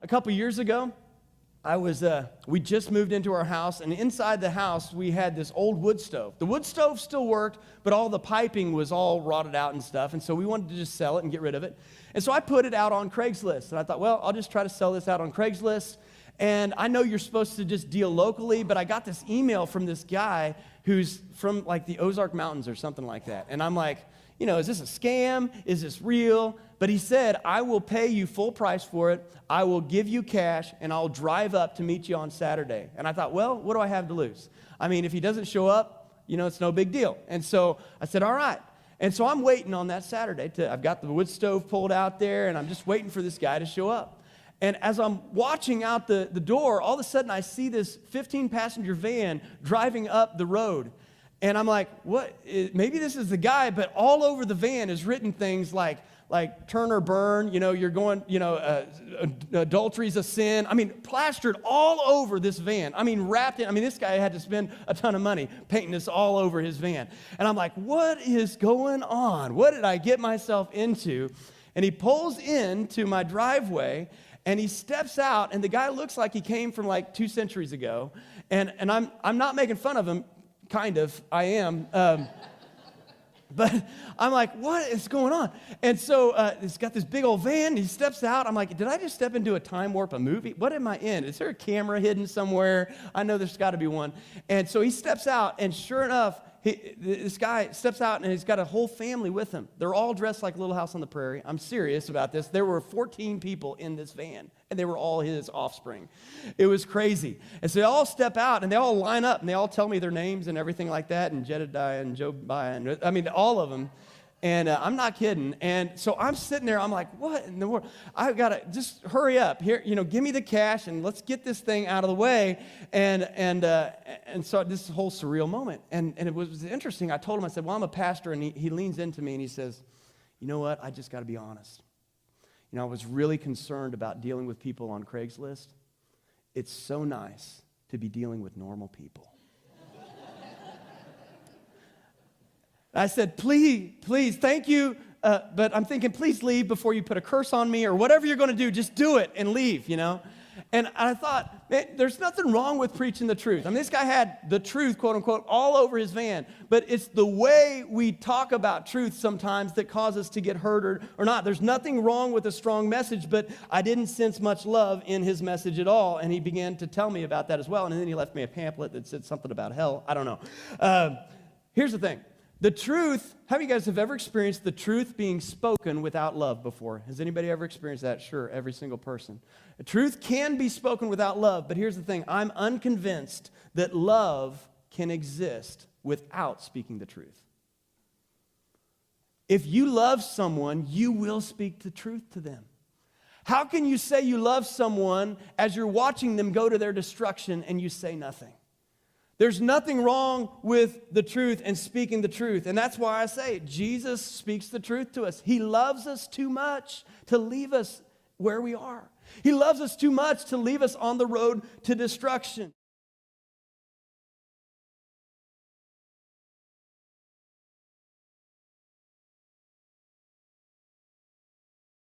a couple years ago, we just moved into our house, and inside the house, we had this old wood stove. The wood stove still worked, but all the piping was all rotted out and stuff, and so we wanted to just sell it and get rid of it. And so I put it out on Craigslist, and I thought, well, I'll just try to sell this out on Craigslist. And I know you're supposed to just deal locally, but I got this email from this guy who's from like the Ozark Mountains or something like that. And I'm like, is this a scam? Is this real? But he said, I will pay you full price for it. I will give you cash, and I'll drive up to meet you on Saturday. And I thought, well, what do I have to lose? I mean, if he doesn't show up, it's no big deal. And so I said, all right. And so I'm waiting on that Saturday. I've got the wood stove pulled out there, and I'm just waiting for this guy to show up. And as I'm watching out the door, all of a sudden I see this 15-passenger van driving up the road. And I'm like, what? Maybe this is the guy, but all over the van is written things like turn or burn, you're going, adultery's a sin. I mean, plastered all over this van. I mean, wrapped in. I mean, this guy had to spend a ton of money painting this all over his van. And I'm like, what is going on? What did I get myself into? And he pulls into my driveway, and he steps out, and the guy looks like he came from like 2 centuries ago. And I'm not making fun of him, kind of. I am. But I'm like, what is going on? And so he's got this big old van. He steps out. I'm like, did I just step into a time warp, a movie? What am I in? Is there a camera hidden somewhere? I know there's got to be one. And so he steps out, and sure enough, this guy steps out, and he's got a whole family with him. They're all dressed like Little House on the Prairie. I'm serious about this. There were 14 people in this van, and they were all his offspring. It was crazy. And so they all step out, and they all line up, and they all tell me their names and everything like that, and Jedediah and Jobiah, and all of them. And I'm not kidding. And so I'm sitting there, I'm like, what in the world? I've got to just hurry up here, give me the cash and let's get this thing out of the way. And so this whole surreal moment. And it was interesting. I told him, I said, well, I'm a pastor. And he leans into me and he says, you know what? I just got to be honest. I was really concerned about dealing with people on Craigslist. It's so nice to be dealing with normal people. I said, please, thank you, but I'm thinking, please leave before you put a curse on me or whatever you're going to do. Just do it and leave, And I thought, man, there's nothing wrong with preaching the truth. I mean, this guy had the truth, quote unquote, all over his van. But it's the way we talk about truth sometimes that causes us to get hurt or not. There's nothing wrong with a strong message, but I didn't sense much love in his message at all. And he began to tell me about that as well. And then he left me a pamphlet that said something about hell. I don't know. Here's the thing. The truth, how many of you guys have ever experienced the truth being spoken without love before? Has anybody ever experienced that? Sure, every single person. The truth can be spoken without love, but here's the thing. I'm unconvinced that love can exist without speaking the truth. If you love someone, you will speak the truth to them. How can you say you love someone as you're watching them go to their destruction and you say nothing? There's nothing wrong with the truth and speaking the truth. And that's why I say Jesus speaks the truth to us. He loves us too much to leave us where we are. He loves us too much to leave us on the road to destruction.